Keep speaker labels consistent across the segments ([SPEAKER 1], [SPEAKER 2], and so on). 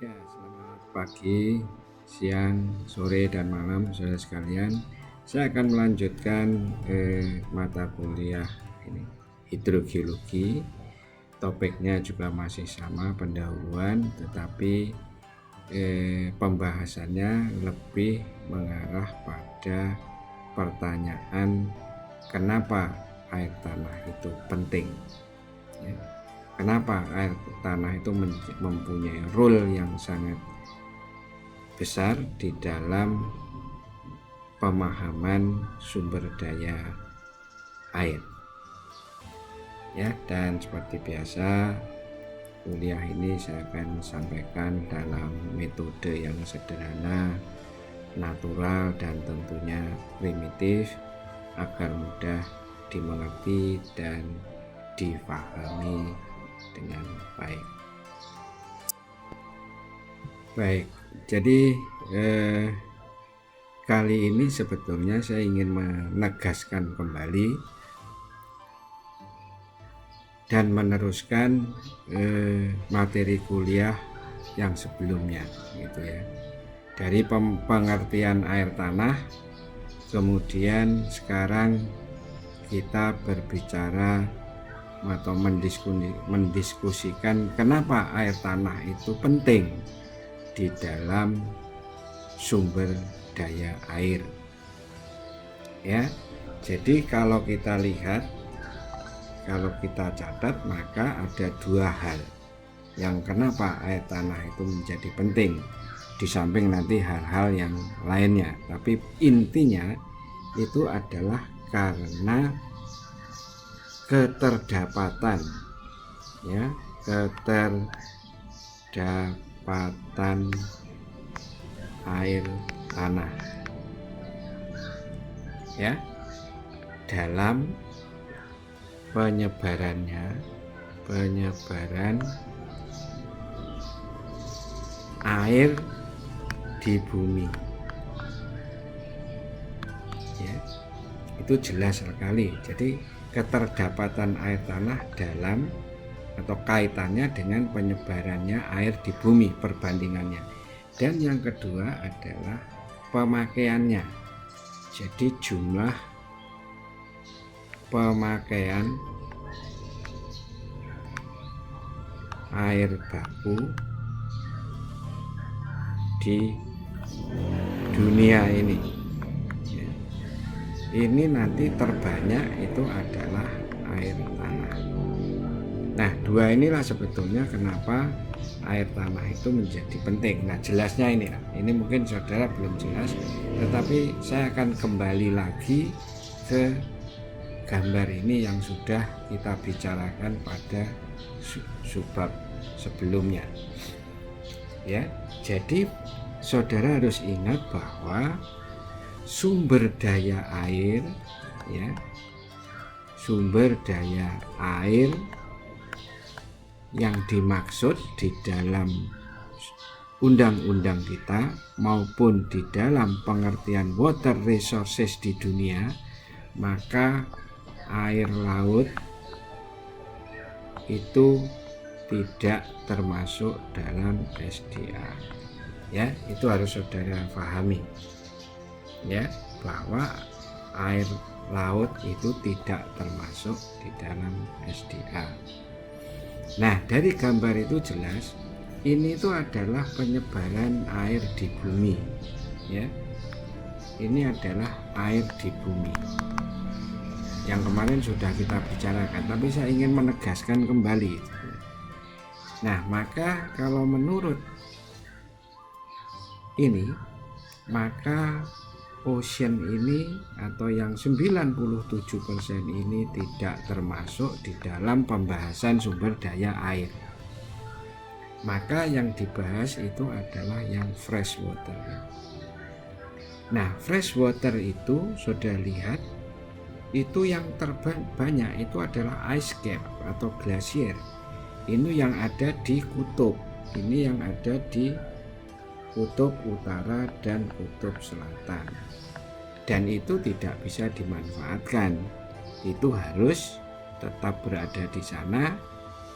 [SPEAKER 1] Ya, selamat pagi, siang, sore, dan malam, saudara sekalian. Saya akan melanjutkan mata kuliah ini, hidrogeologi. Topiknya juga masih sama, pendahuluan, tetapi pembahasannya lebih mengarah pada pertanyaan kenapa air tanah itu penting. Ya. Kenapa air tanah itu mempunyai role yang sangat besar di dalam pemahaman sumber daya air. Ya, dan seperti biasa kuliah ini saya akan sampaikan dalam metode yang sederhana, natural, dan tentunya primitif agar mudah dimengerti dan difahami dengan baik. Baik, jadi kali ini sebetulnya saya ingin menegaskan kembali dan meneruskan materi kuliah yang sebelumnya, gitu ya. Dari pengertian air tanah, kemudian sekarang kita berbicara atau mendiskusikan kenapa air tanah itu penting di dalam sumber daya air. Ya, jadi kalau kita lihat, kalau kita catat, maka ada dua hal yang kenapa air tanah itu menjadi penting, di samping nanti hal-hal yang lainnya, tapi intinya itu adalah karena keterdapat air tanah ya, dalam penyebaran air di bumi ya, itu jelas sekali. Jadi keterdapatan air tanah dalam atau kaitannya dengan penyebarannya air di bumi, perbandingannya. Dan yang kedua adalah pemakaiannya. Jadi jumlah pemakaian air baku di dunia ini. Ini nanti terbanyak itu adalah air tanah. Nah, dua inilah sebetulnya kenapa air tanah itu menjadi penting. Nah, jelasnya ini mungkin saudara belum jelas, tetapi saya akan kembali lagi ke gambar ini yang sudah kita bicarakan pada subbab sebelumnya. Ya, jadi saudara harus ingat bahwa sumber daya air yang dimaksud di dalam undang-undang kita maupun di dalam pengertian water resources di dunia, maka air laut itu tidak termasuk dalam SDA. Ya, itu harus saudara pahami. Ya, bahwa air laut itu tidak termasuk di dalam SDA. Nah, dari gambar itu jelas ini itu adalah penyebaran air di bumi ya. Ini adalah air di bumi yang kemarin sudah kita bicarakan, tapi saya ingin menegaskan kembali. Nah, maka kalau menurut ini, maka ocean ini atau yang 97% ini tidak termasuk di dalam pembahasan sumber daya air. Maka yang dibahas itu adalah yang fresh water. Nah, fresh water itu sudah lihat, itu yang terbanyak itu adalah ice cap atau glasier. Ini yang ada di kutub, ini yang ada di kutub utara dan kutub selatan, dan itu tidak bisa dimanfaatkan. Itu harus tetap berada di sana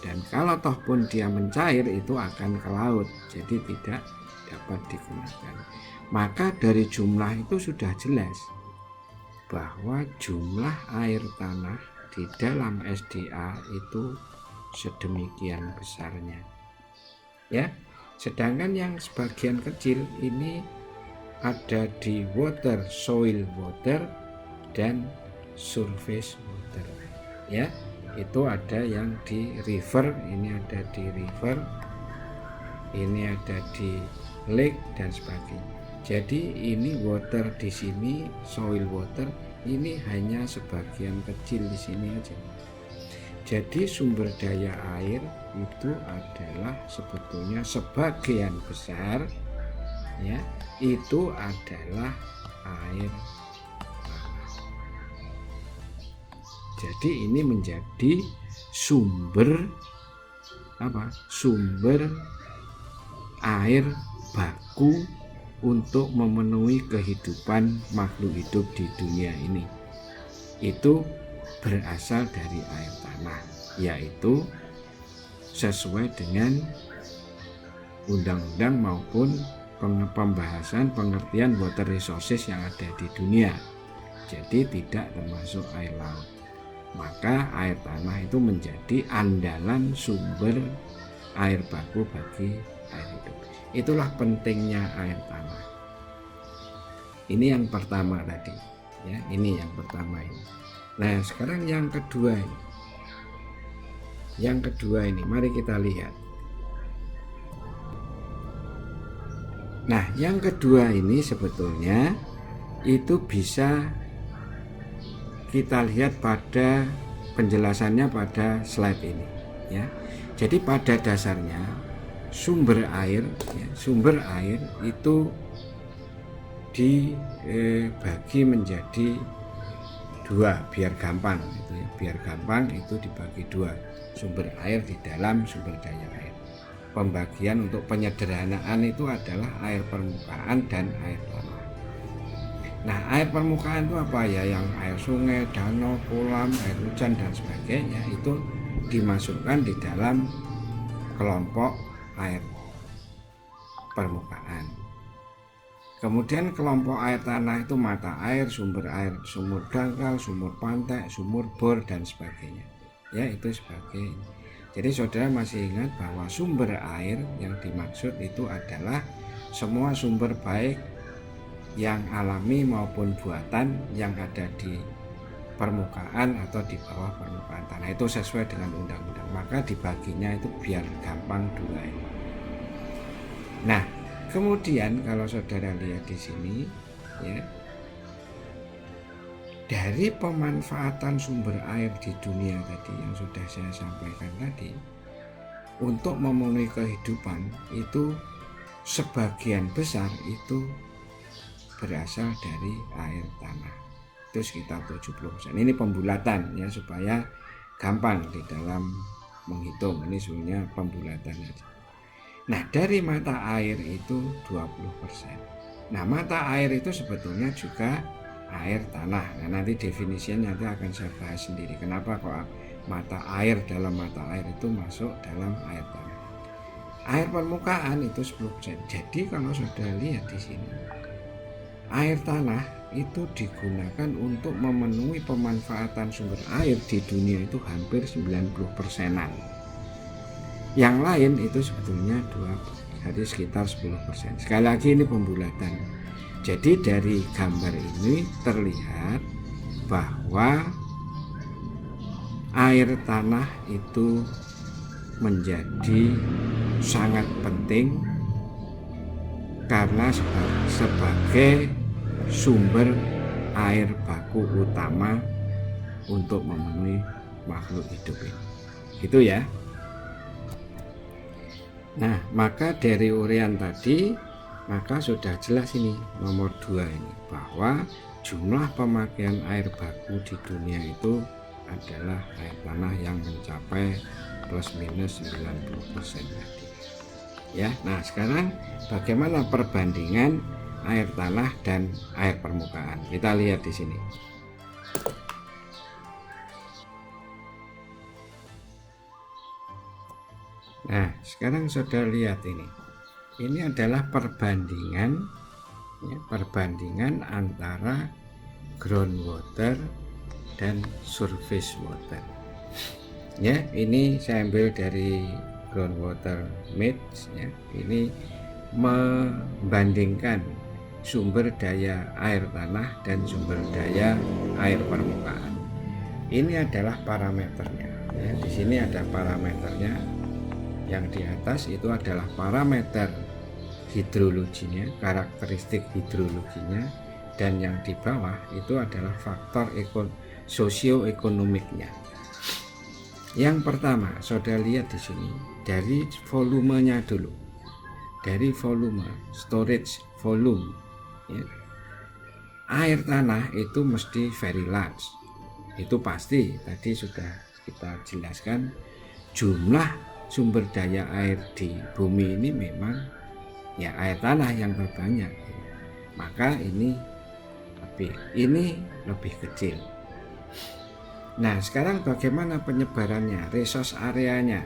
[SPEAKER 1] dan kalau toh pun dia mencair itu akan ke laut, jadi tidak dapat digunakan. Maka dari jumlah itu sudah jelas bahwa jumlah air tanah di dalam SDA itu sedemikian besarnya, ya. Sedangkan yang sebagian kecil ini ada di water, soil water, dan surface water, ya. Itu ada yang di river, ini ada di river, ini ada di lake dan sebagainya. Jadi ini water di sini, soil water, ini hanya sebagian kecil di sini aja. Jadi sumber daya air itu adalah sebetulnya sebagian besar, ya, itu adalah air tanah. Jadi ini menjadi sumber apa? Sumber air baku untuk memenuhi kehidupan makhluk hidup di dunia ini. Itu berasal dari air tanah, yaitu sesuai dengan undang-undang maupun pembahasan pengertian water resources yang ada di dunia. Jadi tidak termasuk air laut. Maka air tanah itu menjadi andalan sumber air baku bagi air hidup. Itulah pentingnya air tanah. Ini yang pertama tadi, ya. Ini yang pertama ini. Nah, sekarang yang kedua ini. Yang kedua ini, mari kita lihat. Nah, yang kedua ini sebetulnya itu bisa kita lihat pada penjelasannya pada slide ini, ya. Jadi pada dasarnya sumber air, ya, sumber air itu dibagi menjadi dua biar gampang, gitu ya. Biar gampang itu dibagi dua, sumber air di dalam sumber daya air. Pembagian untuk penyederhanaan itu adalah air permukaan dan air tanah. Nah, air permukaan itu apa ya? Yang air sungai, danau, kolam, air hujan dan sebagainya itu dimasukkan di dalam kelompok air permukaan. Kemudian kelompok air tanah itu mata air, sumber dangkal, sumur pantai, sumur bor dan sebagainya. Ya, itu sebagainya. Jadi saudara masih ingat bahwa sumber air yang dimaksud itu adalah semua sumber baik yang alami maupun buatan yang ada di permukaan atau di bawah permukaan tanah, itu sesuai dengan undang-undang. Maka dibaginya itu biar gampang dua ini. Nah, kemudian kalau saudara lihat di sini, ya, dari pemanfaatan sumber air di dunia tadi yang sudah saya sampaikan tadi, untuk memenuhi kehidupan itu sebagian besar itu berasal dari air tanah. Itu sekitar 70%. Ini pembulatan ya supaya gampang di dalam menghitung. Ini sebenarnya pembulatan aja. Nah, dari mata air itu 20%. Nah, mata air itu sebetulnya juga air tanah. Nah, nanti definisinya nanti akan saya bahas sendiri. Kenapa kok mata air dalam mata air itu masuk dalam air tanah. Air permukaan itu 10%. Jadi kalau sudah lihat di sini, air tanah itu digunakan untuk memenuhi pemanfaatan sumber air di dunia itu hampir 90%-an. Yang lain itu sebetulnya 2%, jadi sekitar 10%. Sekali lagi ini pembulatan. Jadi dari gambar ini terlihat bahwa air tanah itu menjadi sangat penting karena sebagai sumber air baku utama untuk memenuhi makhluk hidup ini. Gitu ya. Nah, maka dari uraian tadi maka sudah jelas ini nomor 2 ini, bahwa jumlah pemakaian air baku di dunia itu adalah air tanah yang mencapai plus minus 90% tadi. Ya, nah sekarang bagaimana perbandingan air tanah dan air permukaan? Kita lihat di sini. Nah, sekarang saudara lihat ini. Ini adalah perbandingan ya, perbandingan antara groundwater dan surface water. Ya, ini saya ambil dari groundwater maps ya. Ini membandingkan sumber daya air tanah dan sumber daya air permukaan. Ini adalah parameternya. Ya, di sini ada parameternya. Yang di atas itu adalah parameter hidrologinya, karakteristik hidrologinya, dan yang di bawah itu adalah faktor sosioekonomiknya. Yang pertama, saudara lihat di sini dari volumenya dulu. Dari volume, storage volume, ya. Air tanah itu mesti very large. Itu pasti, tadi sudah kita jelaskan jumlah sumber daya air di bumi ini memang ya air tanah yang terbanyak, maka ini lebih kecil. Nah, sekarang bagaimana penyebarannya, resource areanya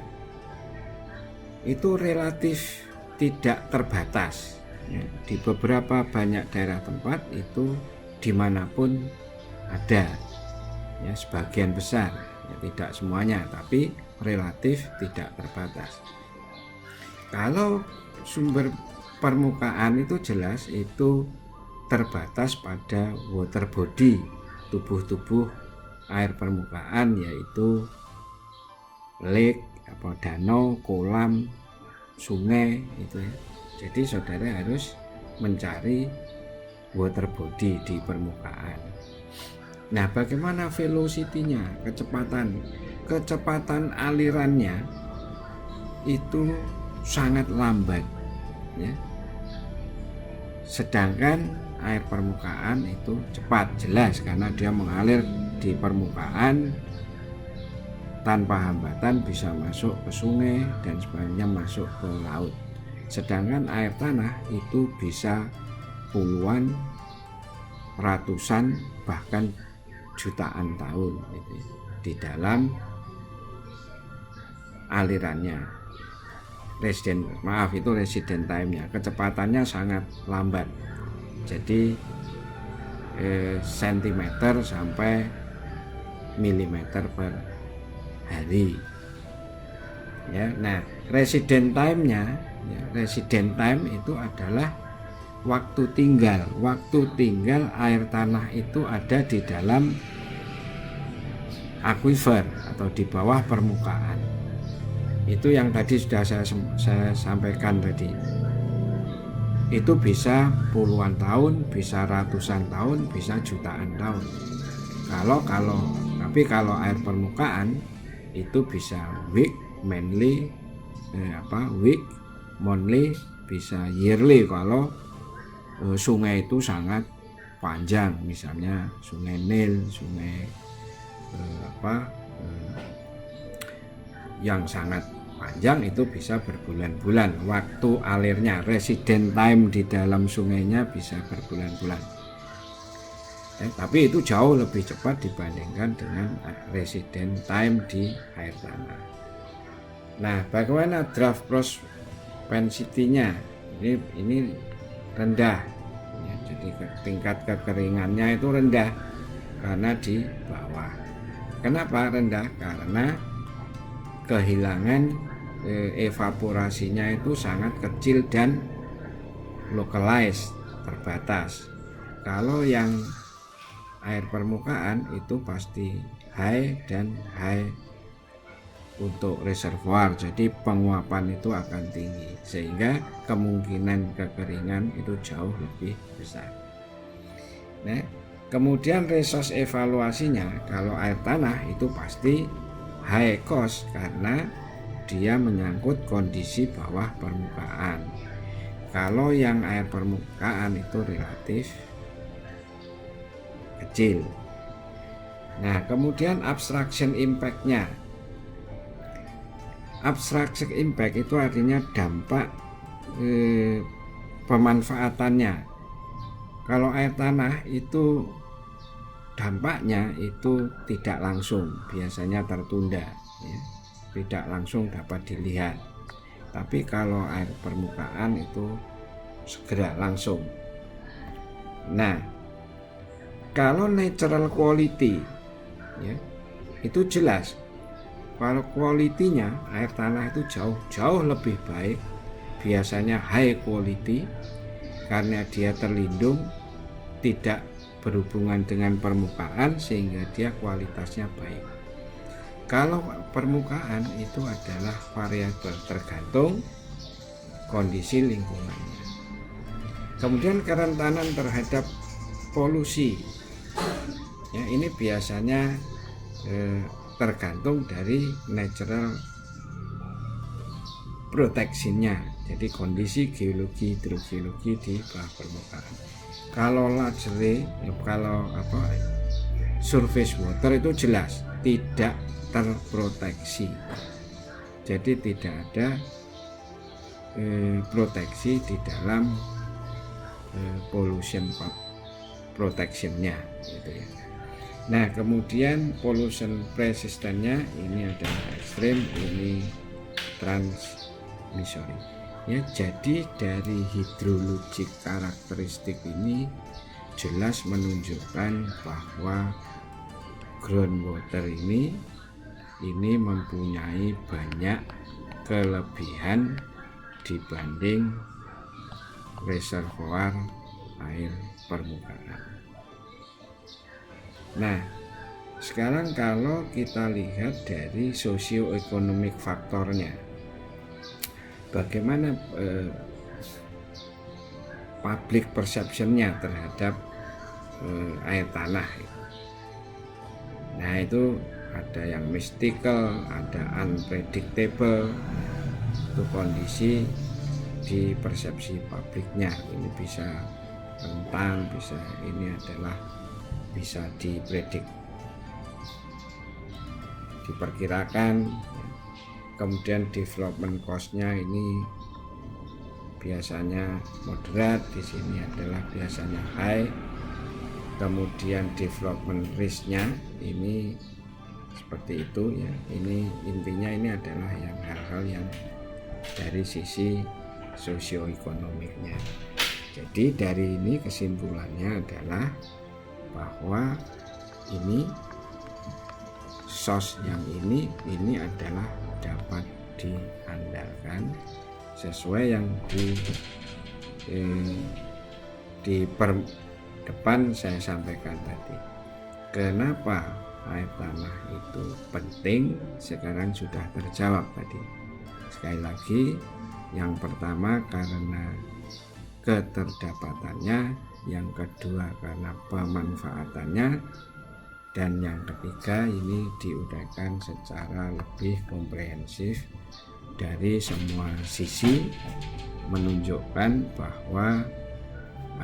[SPEAKER 1] itu relatif tidak terbatas ya. Di beberapa banyak daerah tempat itu dimanapun ada ya, sebagian besar ya, tidak semuanya, tapi relatif tidak terbatas. Kalau sumber permukaan itu jelas itu terbatas pada water body, tubuh-tubuh air permukaan, yaitu lake, danau, kolam, sungai itu ya. Jadi saudara harus mencari water body di permukaan. Nah, bagaimana velocity-nya, kecepatan alirannya itu sangat lambat ya. Sedangkan air permukaan itu cepat, jelas karena dia mengalir di permukaan tanpa hambatan, bisa masuk ke sungai dan sebagainya, masuk ke laut. Sedangkan air tanah itu bisa puluhan, ratusan, bahkan jutaan tahun gitu, di dalam alirannya. Resident time-nya, kecepatannya sangat lambat. Jadi sentimeter sampai milimeter per hari. Ya, nah resident time-nya, ya, resident time itu adalah waktu tinggal air tanah itu ada di dalam aquifer atau di bawah permukaan. Itu yang tadi sudah saya sampaikan tadi. Itu bisa puluhan tahun, bisa ratusan tahun, bisa jutaan tahun. Tapi kalau air permukaan itu bisa week, monthly, bisa yearly kalau sungai itu sangat panjang, misalnya sungai Nil, sungai yang sangat panjang itu bisa berbulan-bulan waktu alirnya, resident time di dalam sungainya bisa berbulan-bulan. Tapi itu jauh lebih cepat dibandingkan dengan resident time di air tanah. Nah, bagaimana draft propensity-nya? Ini rendah ya, jadi tingkat kekeringannya itu rendah karena di bawah. Kenapa rendah? Karena kehilangan evaporasinya itu sangat kecil dan localized, terbatas. Kalau yang air permukaan itu pasti high dan high untuk reservoir, jadi penguapan itu akan tinggi sehingga kemungkinan kekeringan itu jauh lebih besar. Nah, kemudian resource evaluasinya, kalau air tanah itu pasti high cost karena dia menyangkut kondisi bawah permukaan. Kalau yang air permukaan itu relatif kecil. Nah, kemudian abstraction impact-nya. Abstraction impact itu artinya dampak pemanfaatannya. Kalau air tanah itu dampaknya itu tidak langsung, biasanya tertunda ya, tidak langsung dapat dilihat. Tapi kalau air permukaan itu segera langsung. Nah, kalau natural quality ya, itu jelas. Kalau kualitinya air tanah itu jauh lebih baik, biasanya high quality karena dia terlindung, tidak berhubungan dengan permukaan sehingga dia kualitasnya baik. Kalau permukaan itu adalah variabel tergantung kondisi lingkungannya. Kemudian kerentanan terhadap polusi, ya ini biasanya tergantung dari natural protection-nya. Jadi kondisi geologi hidrogeologi di bawah permukaan. Kalau surface water itu jelas tidak terproteksi. Jadi tidak ada proteksi di dalam pollution protection-nya gitu ya. Nah, kemudian pollution resistance-nya ini adalah ekstrim, ini transmissible. Ya, jadi dari hidrologik karakteristik ini jelas menunjukkan bahwa groundwater ini mempunyai banyak kelebihan dibanding reservoir air permukaan. Nah, sekarang kalau kita lihat dari sosioekonomik faktornya, bagaimana public perception-nya terhadap air tanah. Nah, itu ada yang mystical, ada unpredictable. Itu kondisi di persepsi publiknya. Ini bisa rentan, bisa dipredik, diperkirakan. Kemudian development cost-nya ini biasanya moderat, di sini adalah biasanya high. Kemudian development risk-nya ini seperti itu ya. Ini intinya ini adalah yang hal-hal yang dari sisi sosioekonomiknya. Jadi dari ini kesimpulannya adalah bahwa ini source yang ini adalah dapat diandalkan sesuai yang di depan saya sampaikan tadi. Kenapa air tanah itu penting sekarang sudah terjawab tadi. Sekali lagi, yang pertama karena keterdapatannya, yang kedua karena pemanfaatannya, dan yang ketiga ini diuraikan secara lebih komprehensif dari semua sisi, menunjukkan bahwa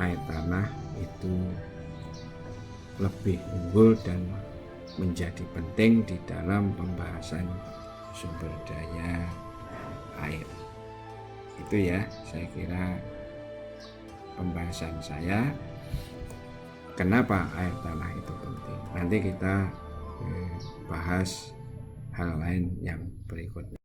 [SPEAKER 1] air tanah itu lebih unggul dan menjadi penting di dalam pembahasan sumber daya air. Itu ya, saya kira pembahasan saya kenapa air tanah itu penting. Nanti kita bahas hal lain yang berikutnya.